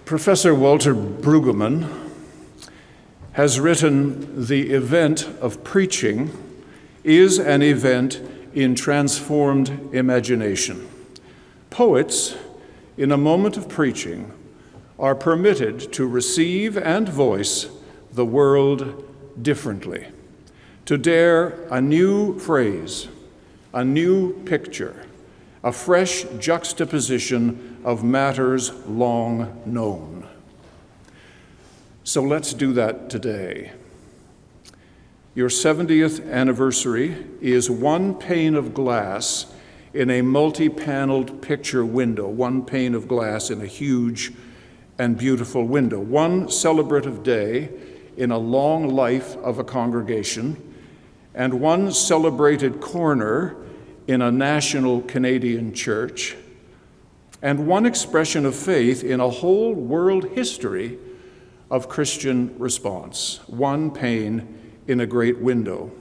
Professor Walter Brueggemann has written, "The event of preaching is an event in transformed imagination. Poets, in a moment of preaching, are permitted to receive and voice the world differently, to dare a new phrase, a new picture, a fresh juxtaposition of matters long known." So let's do that today. Your 70th anniversary is one pane of glass in a multi-paneled picture window, one pane of glass in a huge and beautiful window, one celebrative day in a long life of a congregation, and one celebrated corner in a national Canadian church, and one expression of faith in a whole world history of Christian response, one pane in a great window.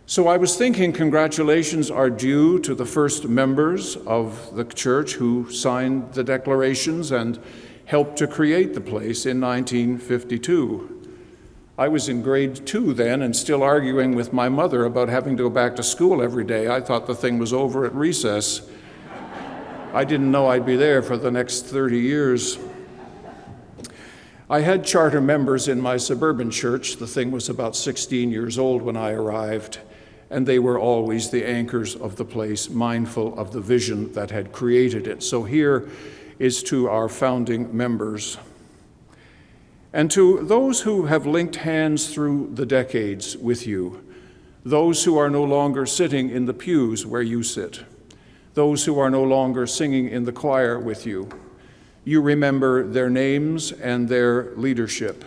So I was thinking congratulations are due to the first members of the church who signed the declarations and helped to create the place in 1952. I was in grade 2 then and still arguing with my mother about having to go back to school every day. I thought the thing was over at recess. I didn't know I'd be there for the next 30 years. I had charter members in my suburban church. The thing was about 16 years old when I arrived, and they were always the anchors of the place, mindful of the vision that had created it. So here is to our founding members. And to those who have linked hands through the decades with you, those who are no longer sitting in the pews where you sit, those who are no longer singing in the choir with you, you remember their names and their leadership.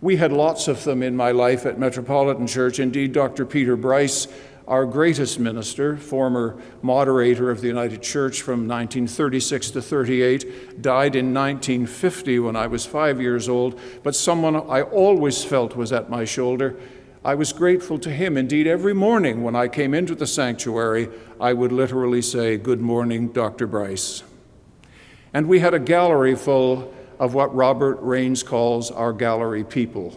We had lots of them in my life at Metropolitan Church. Indeed, Dr. Peter Bryce, our greatest minister, former moderator of the United Church from 1936 to 38, died in 1950 when I was 5 years old, but someone I always felt was at my shoulder. I was grateful to him. Indeed, every morning when I came into the sanctuary, I would literally say, "Good morning, Dr. Bryce." And we had a gallery full of what Robert Raines calls our gallery people,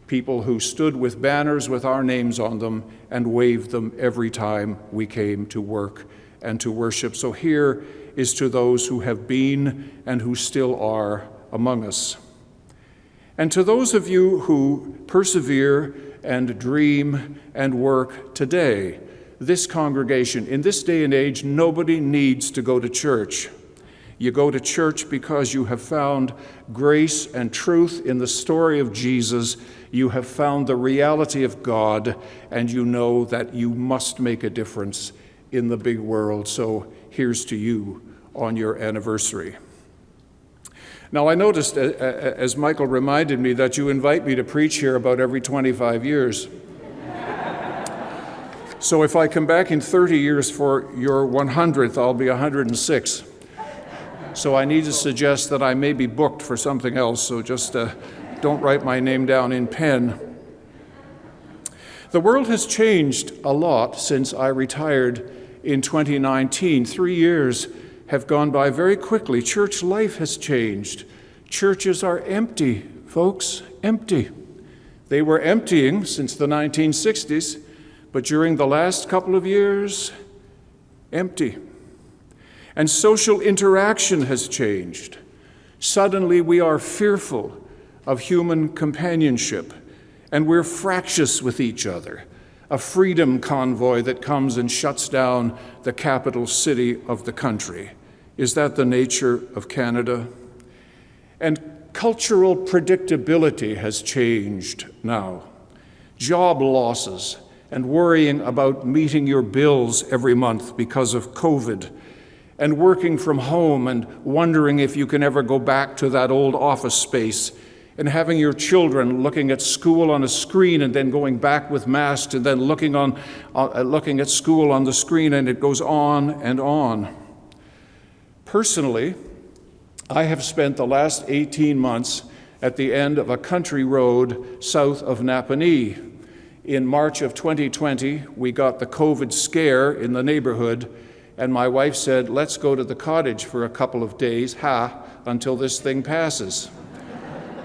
people who stood with banners with our names on them and waved them every time we came to work and to worship. So here is to those who have been and who still are among us. And to those of you who persevere and dream and work today, this congregation, in this day and age, nobody needs to go to church. You go to church because you have found grace and truth in the story of Jesus. You have found the reality of God, and you know that you must make a difference in the big world. So here's to you on your anniversary. Now, I noticed, as Michael reminded me, that you invite me to preach here about every 25 years. So if I come back in 30 years for your 100th, I'll be 106. So I need to suggest that I may be booked for something else, so just don't write my name down in pen. The world has changed a lot since I retired in 2019. 3 years have gone by very quickly. Church life has changed. Churches are empty, folks, empty. They were emptying since the 1960s, but during the last couple of years, empty. And social interaction has changed. Suddenly we are fearful of human companionship, and we're fractious with each other. A freedom convoy that comes and shuts down the capital city of the country. Is that the nature of Canada? And cultural predictability has changed now. Job losses and worrying about meeting your bills every month because of COVID, and working from home and wondering if you can ever go back to that old office space, and having your children looking at school on a screen and then going back with masks and then looking at school on the screen, and it goes on and on. Personally, I have spent the last 18 months at the end of a country road south of Napanee. In March of 2020, we got the COVID scare in the neighborhood, and my wife said, let's go to the cottage for a couple of days, until this thing passes.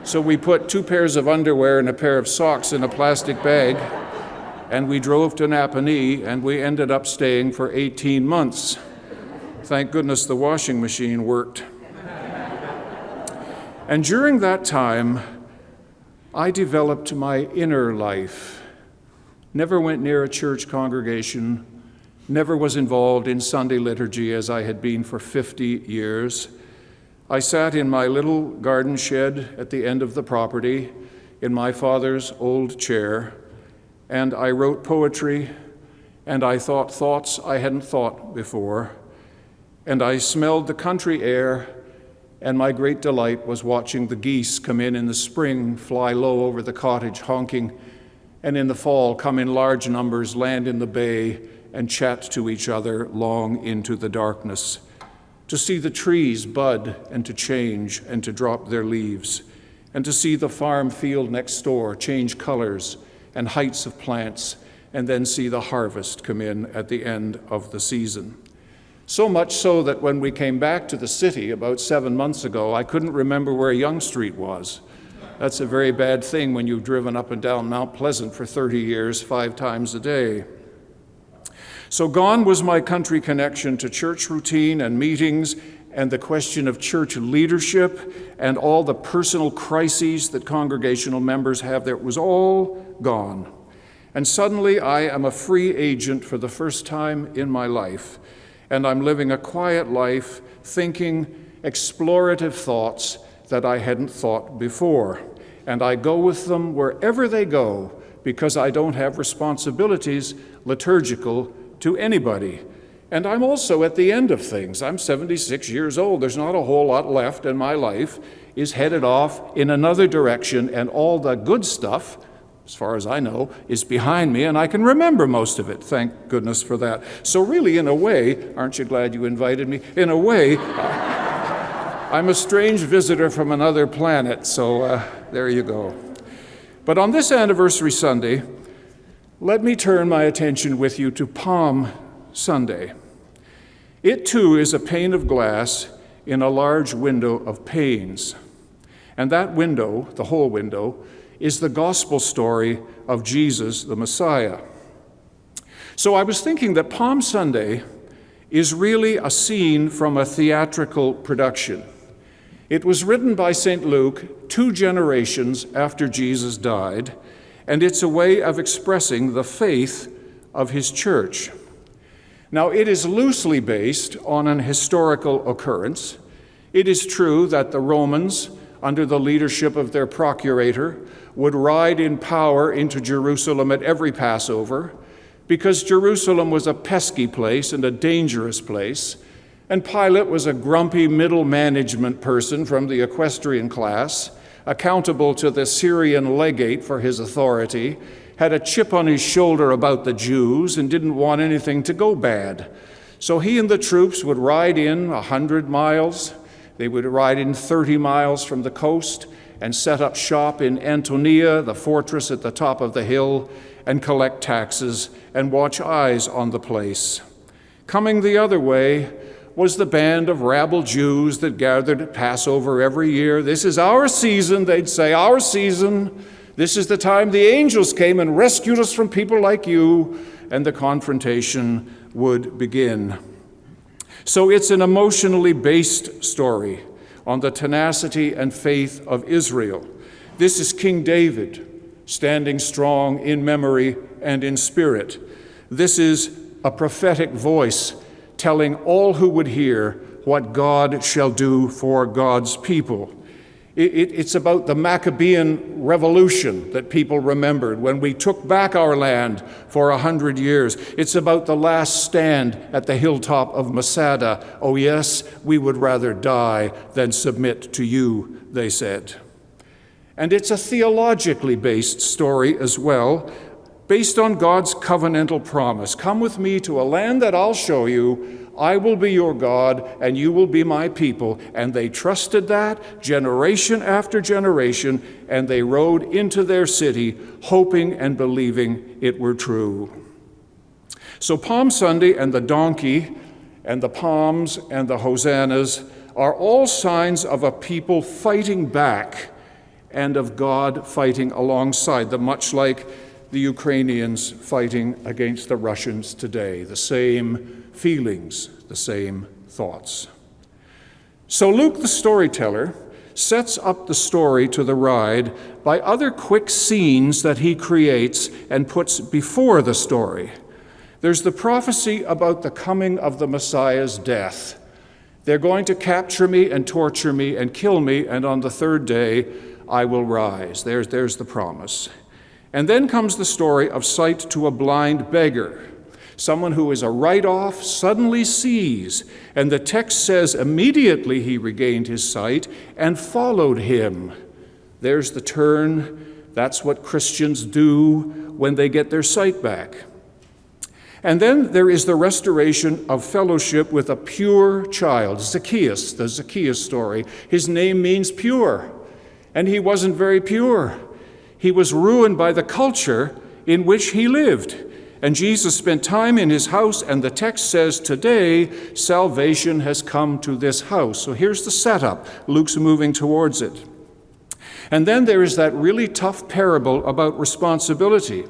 So we put 2 pairs of underwear and a pair of socks in a plastic bag, and we drove to Napanee, and we ended up staying for 18 months. Thank goodness the washing machine worked. And during that time, I developed my inner life. Never went near a church congregation, never was involved in Sunday liturgy as I had been for 50 years. I sat in my little garden shed at the end of the property in my father's old chair, and I wrote poetry, and I thought thoughts I hadn't thought before, and I smelled the country air, and my great delight was watching the geese come in the spring, fly low over the cottage honking, and in the fall come in large numbers, land in the bay, and chat to each other long into the darkness. To see the trees bud and to change and to drop their leaves, and to see the farm field next door change colors and heights of plants, and then see the harvest come in at the end of the season. So much so that when we came back to the city about 7 months ago, I couldn't remember where Yonge Street was. That's a very bad thing when you've driven up and down Mount Pleasant for 30 years, 5 times a day. So gone was my country connection to church routine and meetings and the question of church leadership and all the personal crises that congregational members have there. It was all gone. And suddenly I am a free agent for the first time in my life. And I'm living a quiet life, thinking explorative thoughts that I hadn't thought before. And I go with them wherever they go because I don't have responsibilities liturgical to anybody. And I'm also at the end of things. I'm 76 years old. There's not a whole lot left, and my life is headed off in another direction, and all the good stuff, as far as I know, is behind me, and I can remember most of it. Thank goodness for that. So really, in a way, aren't you glad you invited me? In a way, I'm a strange visitor from another planet, so there you go. But on this anniversary Sunday, let me turn my attention with you to Palm Sunday. It too is a pane of glass in a large window of panes. And that window, the whole window, is the gospel story of Jesus, the Messiah. So I was thinking that Palm Sunday is really a scene from a theatrical production. It was written by St. Luke 2 generations after Jesus died, and it's a way of expressing the faith of his church. Now, it is loosely based on an historical occurrence. It is true that the Romans, under the leadership of their procurator, would ride in power into Jerusalem at every Passover because Jerusalem was a pesky place and a dangerous place, and Pilate was a grumpy middle management person from the equestrian class, accountable to the Syrian legate for his authority, had a chip on his shoulder about the Jews and didn't want anything to go bad. So he and the troops would ride in 100 miles. They would ride in 30 miles from the coast and set up shop in Antonia, the fortress at the top of the hill, and collect taxes and watch eyes on the place. Coming the other way was the band of rabble Jews that gathered at Passover every year. This is our season, they'd say, our season. This is the time the angels came and rescued us from people like you, and the confrontation would begin. So it's an emotionally based story on the tenacity and faith of Israel. This is King David, standing strong in memory and in spirit. This is a prophetic voice telling all who would hear what God shall do for God's people. It's about the Maccabean revolution that people remembered when we took back our land for 100 years. It's about the last stand at the hilltop of Masada. Oh yes, we would rather die than submit to you, they said. And it's a theologically based story as well, based on God's covenantal promise. Come with me to a land that I'll show you. I will be your God, and you will be my people. And they trusted that generation after generation, and they rode into their city, hoping and believing it were true. So Palm Sunday and the donkey and the palms and the hosannas are all signs of a people fighting back and of God fighting alongside them, much like the Ukrainians fighting against the Russians today. The same feelings, the same thoughts. So Luke, the storyteller, sets up the story to the ride by other quick scenes that he creates and puts before the story. There's the prophecy about the coming of the Messiah's death. They're going to capture me and torture me and kill me, and on the third day I will rise. There's the promise. And then comes the story of sight to a blind beggar. Someone who is a write-off suddenly sees, and the text says immediately he regained his sight and followed him. There's the turn. That's what Christians do when they get their sight back. And then there is the restoration of fellowship with a pure child, Zacchaeus, the Zacchaeus story. His name means pure, and he wasn't very pure. He was ruined by the culture in which he lived. And Jesus spent time in his house, and the text says, today salvation has come to this house. So here's the setup. Luke's moving towards it. And then there is that really tough parable about responsibility.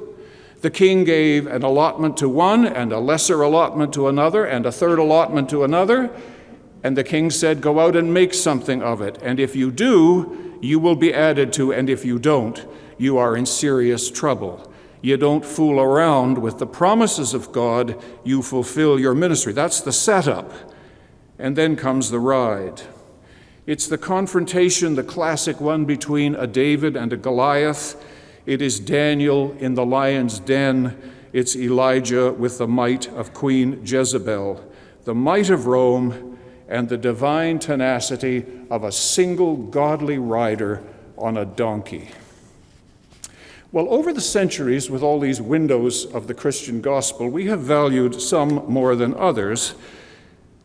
The king gave an allotment to one, and a lesser allotment to another, and a third allotment to another. And the king said, go out and make something of it. And if you do, you will be added to, and if you don't, you are in serious trouble. You don't fool around with the promises of God, you fulfill your ministry. That's the setup. And then comes the ride. It's the confrontation, the classic one between a David and a Goliath. It is Daniel in the lion's den. It's Elijah with the might of Queen Jezebel, the might of Rome, and the divine tenacity of a single godly rider on a donkey. Well, over the centuries, with all these windows of the Christian gospel, we have valued some more than others.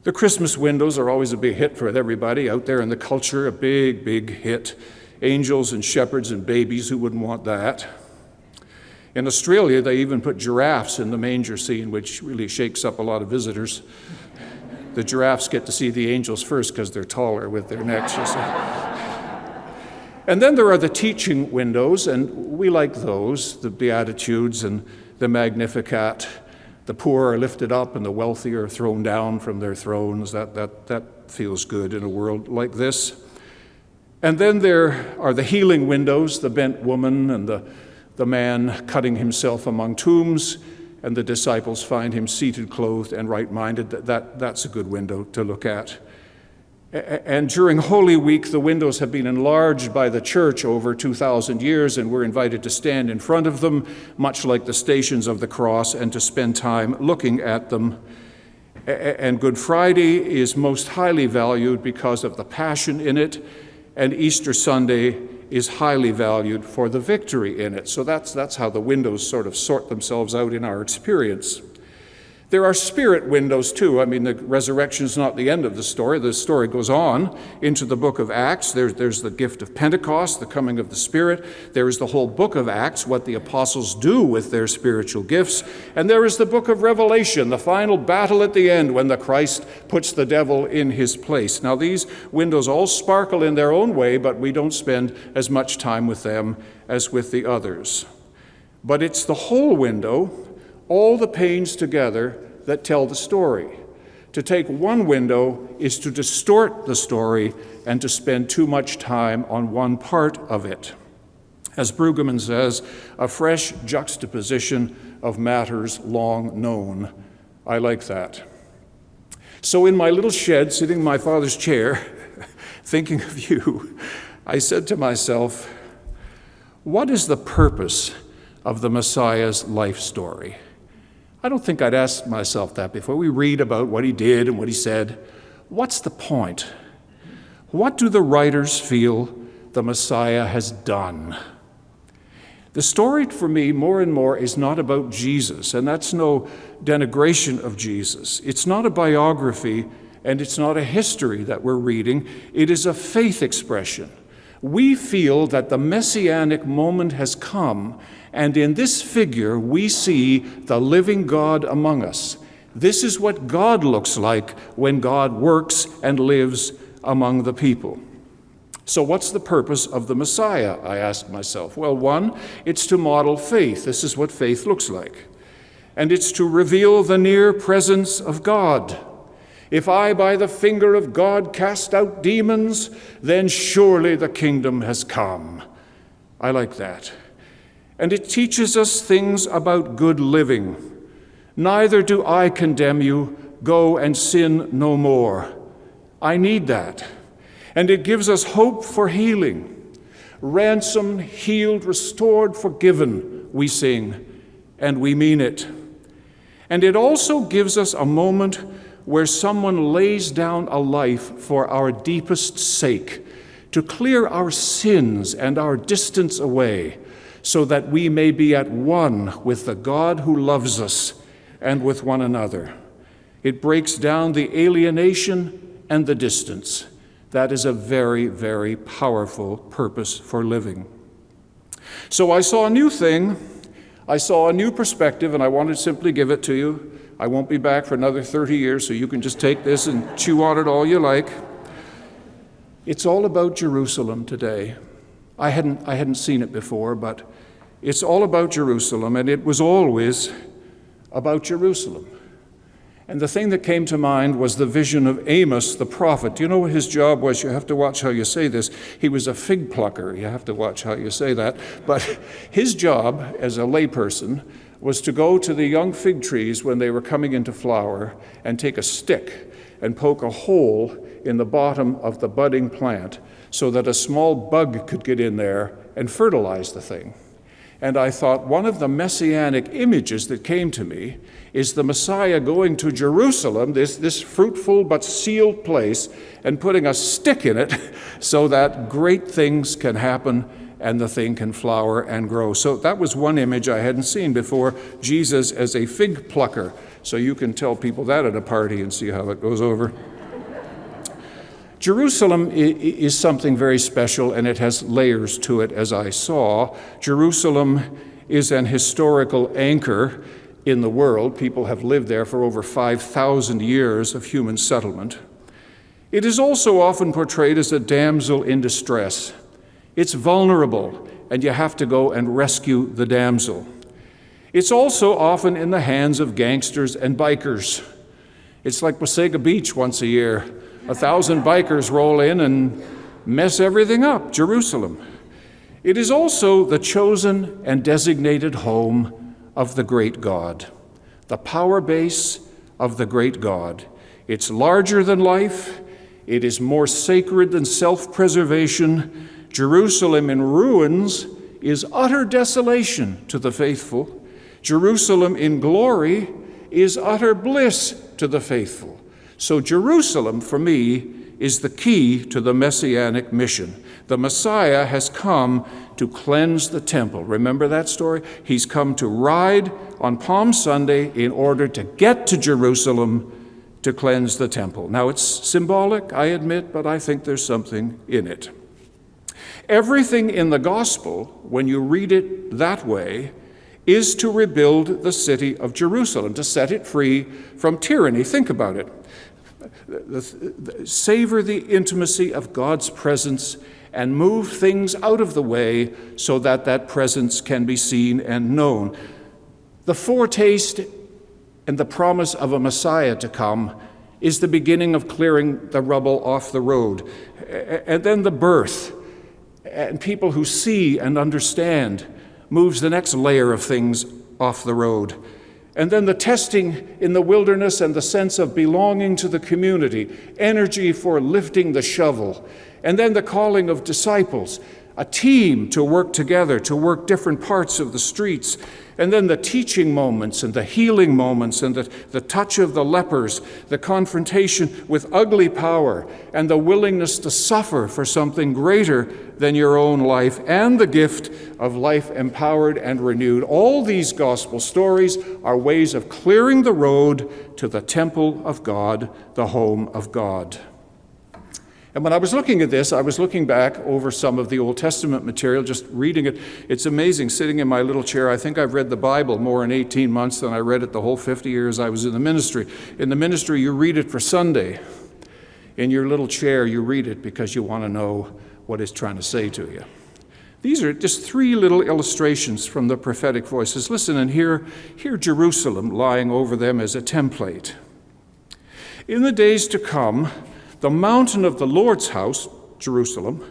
The Christmas windows are always a big hit for everybody out there in the culture, a big, big hit. Angels and shepherds and babies, who wouldn't want that? In Australia, they even put giraffes in the manger scene, which really shakes up a lot of visitors. The giraffes get to see the angels first because they're taller with their necks, you see. And then there are the teaching windows, and we like those, the Beatitudes and the Magnificat. The poor are lifted up and the wealthy are thrown down from their thrones. That feels good in a world like this. And then there are the healing windows, the bent woman and the man cutting himself among tombs, and the disciples find him seated, clothed, and right-minded. That's a good window to look at. And during Holy Week, the windows have been enlarged by the church over 2,000 years, and we're invited to stand in front of them, much like the Stations of the Cross, and to spend time looking at them. And Good Friday is most highly valued because of the Passion in it, and Easter Sunday is highly valued for the victory in it. So that's how the windows sort of sort themselves out in our experience. There are spirit windows too. I mean, the resurrection is not the end of the story. The story goes on into the book of Acts. There's the gift of Pentecost, the coming of the Spirit. There is the whole book of Acts, what the apostles do with their spiritual gifts. And there is the book of Revelation, the final battle at the end when the Christ puts the devil in his place. Now, these windows all sparkle in their own way, but we don't spend as much time with them as with the others. But it's the whole window, all the panes together, that tell the story. To take one window is to distort the story and to spend too much time on one part of it. As Brueggemann says, a fresh juxtaposition of matters long known. I like that. So in my little shed, sitting in my father's chair, thinking of you, I said to myself, what is the purpose of the Messiah's life story? I don't think I'd asked myself that before. We read about what he did and what he said. What's the point? What do the writers feel the Messiah has done? The story for me, more and more, is not about Jesus, and that's no denigration of Jesus. It's not a biography, and it's not a history that we're reading. It is a faith expression. We feel that the messianic moment has come, and in this figure we see the living God among us. This is what God looks like when God works and lives among the people. So what's the purpose of the Messiah, I asked myself? Well, one, it's to model faith. This is what faith looks like. And it's to reveal the near presence of God. If I by the finger of God cast out demons, then surely the kingdom has come. I like that. And it teaches us things about good living. Neither do I condemn you, go and sin no more. I need that. And it gives us hope for healing. Ransomed, healed, restored, forgiven, we sing, and we mean it. And it also gives us a moment where someone lays down a life for our deepest sake, to clear our sins and our distance away, so that we may be at one with the God who loves us and with one another. It breaks down the alienation and the distance. That is a very, very powerful purpose for living. So I saw a new thing. I saw a new perspective, and I wanted to simply give it to you. I won't be back for another 30 years, so you can just take this and chew on it all you like. It's all about Jerusalem today. I hadn't seen it before, but it's all about Jerusalem, and it was always about Jerusalem. And the thing that came to mind was the vision of Amos the prophet. Do you know what his job was? You have to watch how you say this. He was a fig plucker. You have to watch how you say that. But his job as a layperson was to go to the young fig trees when they were coming into flower and take a stick and poke a hole in the bottom of the budding plant so that a small bug could get in there and fertilize the thing. And I thought one of the messianic images that came to me is the Messiah going to Jerusalem, this fruitful but sealed place, and putting a stick in it so that great things can happen and the thing can flower and grow. So that was one image I hadn't seen before, Jesus as a fig plucker. So you can tell people that at a party and see how it goes over. Jerusalem is something very special, and it has layers to it, as I saw. Jerusalem is an historical anchor in the world. People have lived there for over 5,000 years of human settlement. It is also often portrayed as a damsel in distress. It's vulnerable, and you have to go and rescue the damsel. It's also often in the hands of gangsters and bikers. It's like Wasaga Beach once a year. 1,000 bikers roll in and mess everything up, Jerusalem. It is also the chosen and designated home of the great God, the power base of the great God. It's larger than life. It is more sacred than self-preservation. Jerusalem in ruins is utter desolation to the faithful. Jerusalem in glory is utter bliss to the faithful. So Jerusalem, for me, is the key to the messianic mission. The Messiah has come to cleanse the temple. Remember that story? He's come to ride on Palm Sunday in order to get to Jerusalem to cleanse the temple. Now, it's symbolic, I admit, but I think there's something in it. Everything in the gospel, when you read it that way, is to rebuild the city of Jerusalem, to set it free from tyranny. Think about it. Savor the intimacy of God's presence and move things out of the way so that that presence can be seen and known. The foretaste and the promise of a Messiah to come is the beginning of clearing the rubble off the road. And then the birth, and people who see and understand, moves the next layer of things off the road. And then the testing in the wilderness and the sense of belonging to the community, energy for lifting the shovel. And then the calling of disciples, a team to work together, to work different parts of the streets. And then the teaching moments and the healing moments and the touch of the lepers, the confrontation with ugly power and the willingness to suffer for something greater than your own life, and the gift of life empowered and renewed. All these gospel stories are ways of clearing the road to the temple of God, the home of God. And when I was looking at this, I was looking back over some of the Old Testament material, just reading it. It's amazing, sitting in my little chair. I think I've read the Bible more in 18 months than I read it the whole 50 years I was in the ministry. In the ministry, you read it for Sunday. In your little chair, you read it because you want to know what it's trying to say to you. These are just 3 little illustrations from the prophetic voices. Listen and hear Jerusalem lying over them as a template. In the days to come, the mountain of the Lord's house, Jerusalem,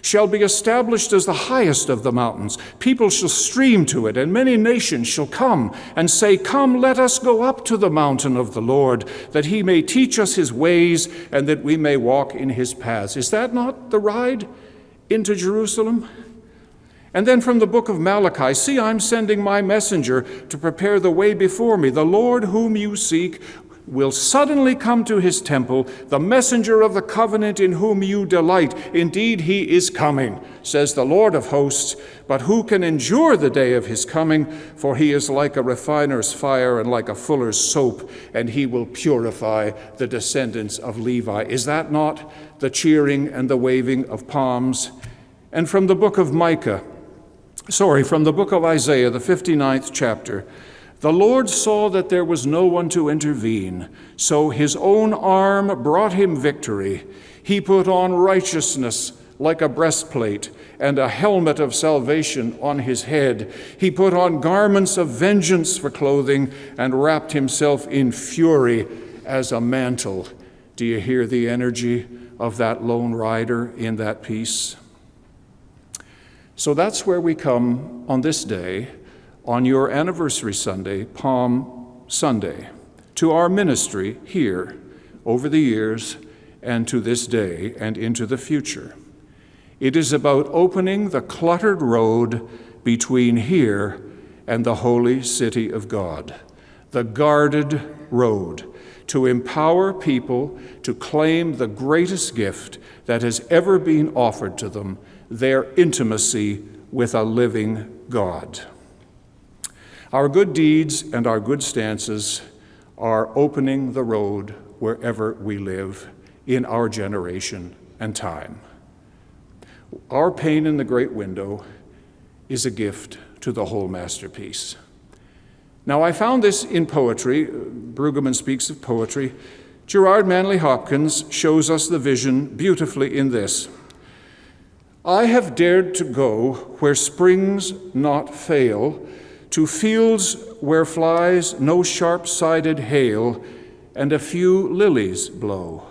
shall be established as the highest of the mountains. People shall stream to it, and many nations shall come and say, "Come, let us go up to the mountain of the Lord, that he may teach us his ways, and that we may walk in his paths." Is that not the ride into Jerusalem? And then from the book of Malachi, "See, I'm sending my messenger to prepare the way before me. The Lord whom you seek will suddenly come to his temple, the messenger of the covenant in whom you delight. Indeed, he is coming, says the Lord of hosts. But who can endure the day of his coming? For he is like a refiner's fire and like a fuller's soap, and he will purify the descendants of Levi." Is that not the cheering and the waving of palms? And from the book of Isaiah, the 59th chapter, "The Lord saw that there was no one to intervene, so his own arm brought him victory. He put on righteousness like a breastplate, and a helmet of salvation on his head. He put on garments of vengeance for clothing, and wrapped himself in fury as a mantle." Do you hear the energy of that lone rider in that piece? So that's where we come on this day, on your anniversary Sunday, Palm Sunday, to our ministry here over the years and to this day and into the future. It is about opening the cluttered road between here and the holy city of God, the guarded road, to empower people to claim the greatest gift that has ever been offered to them, their intimacy with a living God. Our good deeds and our good stances are opening the road wherever we live in our generation and time. Our pane in the great window is a gift to the whole masterpiece. Now, I found this in poetry. Brueggemann speaks of poetry. Gerard Manley Hopkins shows us the vision beautifully in this: "I have dared to go where springs not fail, to fields where flies no sharp-sided hail, and a few lilies blow.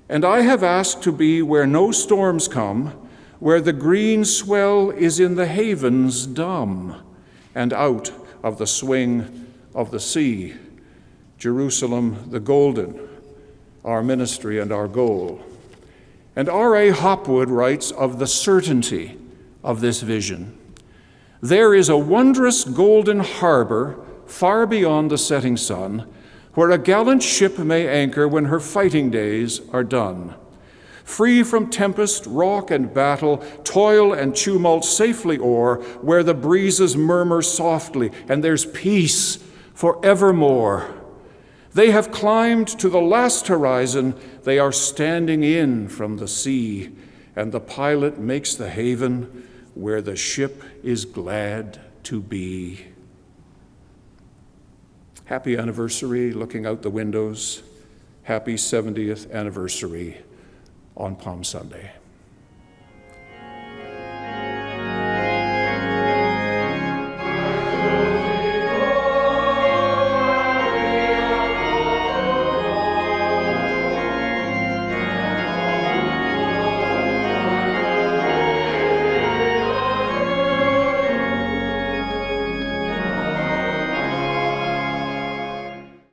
And I have asked to be where no storms come, where the green swell is in the havens dumb, and out of the swing of the sea. Jerusalem the golden, our ministry and our goal." And R.A. Hopwood writes of the certainty of this vision: "There is a wondrous golden harbor far beyond the setting sun, where a gallant ship may anchor when her fighting days are done. Free from tempest, rock, and battle, toil and tumult safely o'er, where the breezes murmur softly, and there's peace forevermore. They have climbed to the last horizon, they are standing in from the sea, and the pilot makes the haven where the ship is glad to be." Happy anniversary, looking out the windows. Happy 70th anniversary on Palm Sunday.